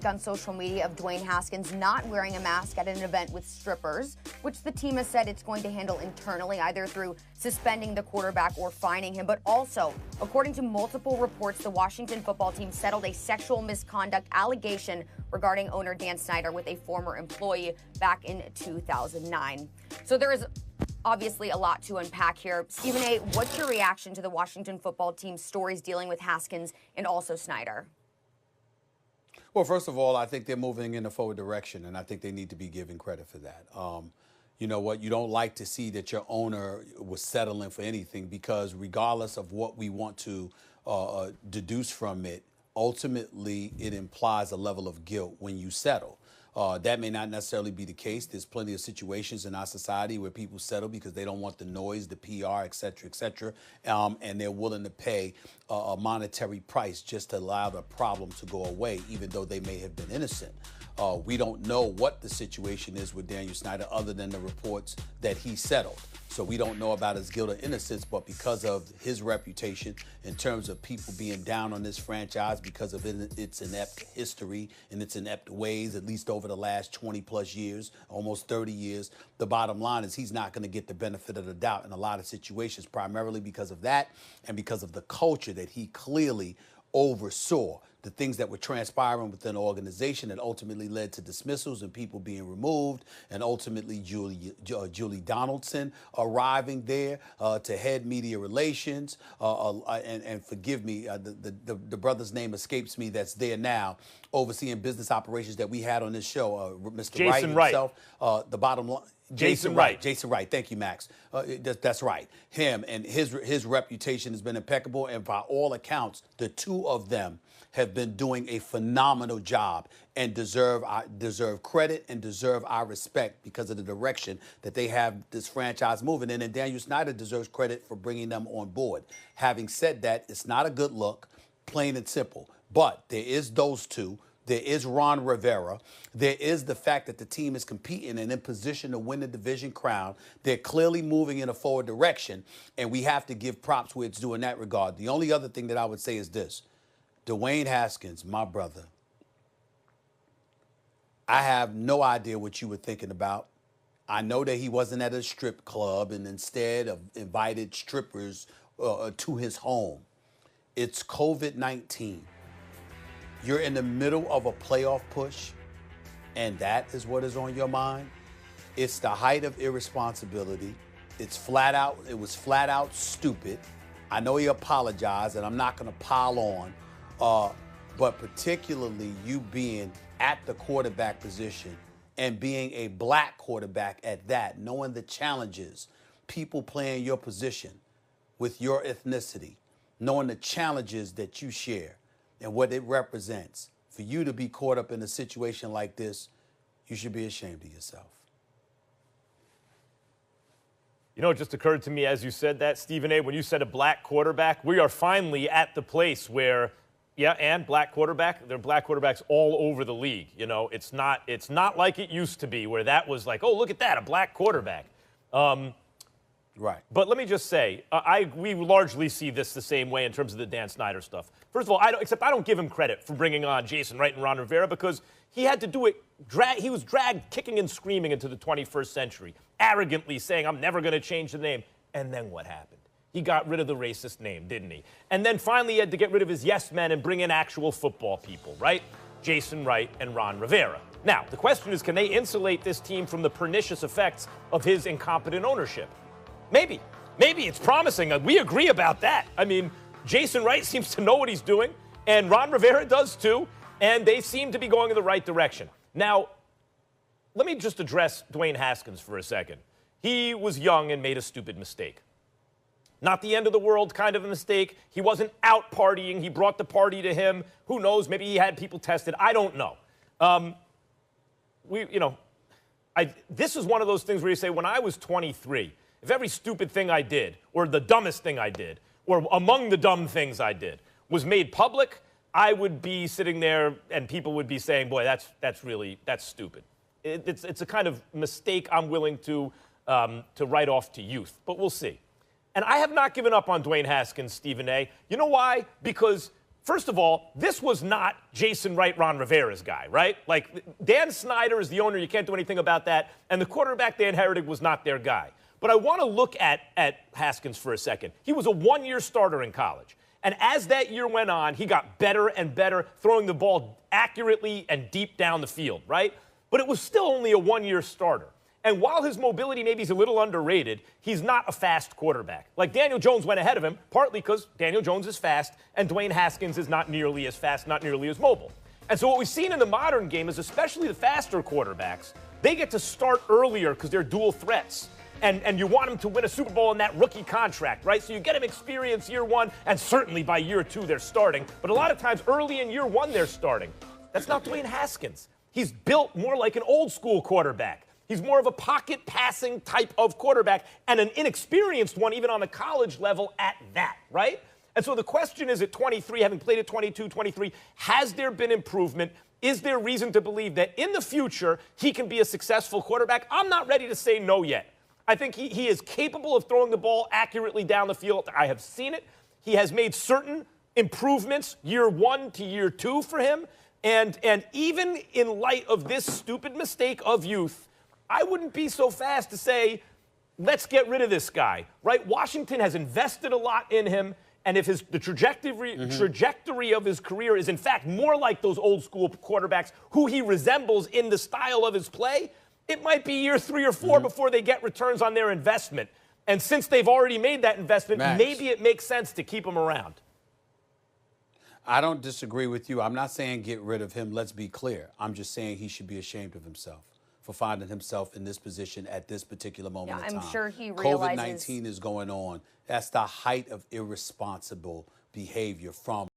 On social media of Dwayne Haskins not wearing a mask at an event with strippers, which the team has said it's going to handle internally, either through suspending the quarterback or fining him. But also, according to multiple reports, the Washington football team settled a sexual misconduct allegation regarding owner Dan Snyder with a former employee back in 2009. So there is obviously a lot to unpack here. Stephen A., what's your reaction to the Washington football team's stories dealing with Haskins and also Snyder? Well, first of all, I think they're moving in a forward direction, and I think they need to be given credit for that. You know what? You don't like to see that your owner was settling for anything, because regardless of what we want to deduce from it, ultimately it implies a level of guilt when you settle. That may not necessarily be the case. There's plenty of situations in our society where people settle because they don't want the noise, the PR, et cetera, and they're willing to pay a monetary price just to allow the problem to go away, even though they may have been innocent. We don't know what the situation is with Daniel Snyder other than the reports that he settled. So we don't know about his guilt or innocence, but because of his reputation in terms of people being down on this franchise because of its inept history and its inept ways, at least over the last 20 plus years, almost 30 years, the bottom line is he's not going to get the benefit of the doubt in a lot of situations, primarily because of that and because of the culture that he clearly oversaw, the things that were transpiring within the organization that ultimately led to dismissals and people being removed, and ultimately Julie Donaldson arriving there to head media relations. And forgive me, the brother's name escapes me that's there now, overseeing business operations that we had on this show, Mr. Jason Wright himself. The bottom line. Jason Wright. Jason Wright. Thank you, Max. That's right. Him and his reputation has been impeccable, and by all accounts, the two of them have been doing a phenomenal job and deserve credit and deserve our respect because of the direction that they have this franchise moving in. And Daniel Snyder deserves credit for bringing them on board. Having said that, it's not a good look, plain and simple. But there is those two. There is Ron Rivera. There is the fact that the team is competing and in position to win the division crown. They're clearly moving in a forward direction, and we have to give props where it's due in that regard. The only other thing that I would say is this. Dwayne Haskins, my brother, I have no idea what you were thinking about. I know that he wasn't at a strip club and instead of invited strippers to his home. It's COVID-19. You're in the middle of a playoff push, and that is what is on your mind. It's the height of irresponsibility. It was flat out stupid. I know he apologized, and I'm not going to pile on, but particularly you being at the quarterback position and being a black quarterback at that, knowing the challenges, people playing your position with your ethnicity, knowing the challenges that you share and what it represents. For you to be caught up in a situation like this, you should be ashamed of yourself. You know, it just occurred to me as you said that, Stephen A., when you said a black quarterback, we are finally at the place where, yeah, and black quarterback, there are black quarterbacks all over the league. You know, it's not like it used to be where that was like, oh, look at that, a black quarterback. Right. But let me just say, we largely see this the same way in terms of the Dan Snyder stuff. First of all, I don't give him credit for bringing on Jason Wright and Ron Rivera because he had to do it. He was dragged kicking and screaming into the 21st century, arrogantly saying, I'm never going to change the name. And then what happened? He got rid of the racist name, didn't he? And then finally he had to get rid of his yes men and bring in actual football people, right? Jason Wright and Ron Rivera. Now, the question is, can they insulate this team from the pernicious effects of his incompetent ownership? Maybe. Maybe it's promising. We agree about that. I mean, Jason Wright seems to know what he's doing, and Ron Rivera does too, and they seem to be going in the right direction. Now, let me just address Dwayne Haskins for a second. He was young and made a stupid mistake. Not the end of the world kind of a mistake. He wasn't out partying. He brought the party to him. Who knows? Maybe he had people tested. I don't know. This is one of those things where you say, when I was 23, if every stupid thing I did, or the dumbest thing I did, or among the dumb things I did, was made public, I would be sitting there and people would be saying, boy, that's stupid. It's a kind of mistake I'm willing to write off to youth, but we'll see. And I have not given up on Dwayne Haskins, Stephen A. You know why? Because First of all, this was not Jason Wright, Ron Rivera's guy, right? Like, Dan Snyder is the owner. You can't do anything about that. And the quarterback they inherited was not their guy. But I want to look at Haskins for a second. He was a one-year starter in college. And as that year went on, he got better and better, throwing the ball accurately and deep down the field, right? But it was still only a one-year starter. And while his mobility maybe is a little underrated, he's not a fast quarterback. Like, Daniel Jones went ahead of him, partly because Daniel Jones is fast, and Dwayne Haskins is not nearly as fast, not nearly as mobile. And so what we've seen in the modern game is, especially the faster quarterbacks, they get to start earlier because they're dual threats. And you want them to win a Super Bowl in that rookie contract, right? So you get them experience year one, and certainly by year two they're starting. But a lot of times early in year one they're starting. That's not Dwayne Haskins. He's built more like an old school quarterback. He's more of a pocket passing type of quarterback, and an inexperienced one even on the college level at that, right? And so the question is, at 23, having played at 22, 23, has there been improvement? Is there reason to believe that in the future he can be a successful quarterback? I'm not ready to say no yet. I think he is capable of throwing the ball accurately down the field. I have seen it. He has made certain improvements year one to year two for him. And even in light of this stupid mistake of youth, I wouldn't be so fast to say, let's get rid of this guy, right? Washington has invested a lot in him, and if the trajectory of his career is, in fact, more like those old school quarterbacks who he resembles in the style of his play, it might be year 3 or 4 before they get returns on their investment. And since they've already made that investment, maybe it makes sense to keep him around. I don't disagree with you. I'm not saying get rid of him. Let's be clear. I'm just saying he should be ashamed of himself for finding himself in this position at this particular moment in time. I'm sure he realizes COVID-19 is going on. That's the height of irresponsible behavior from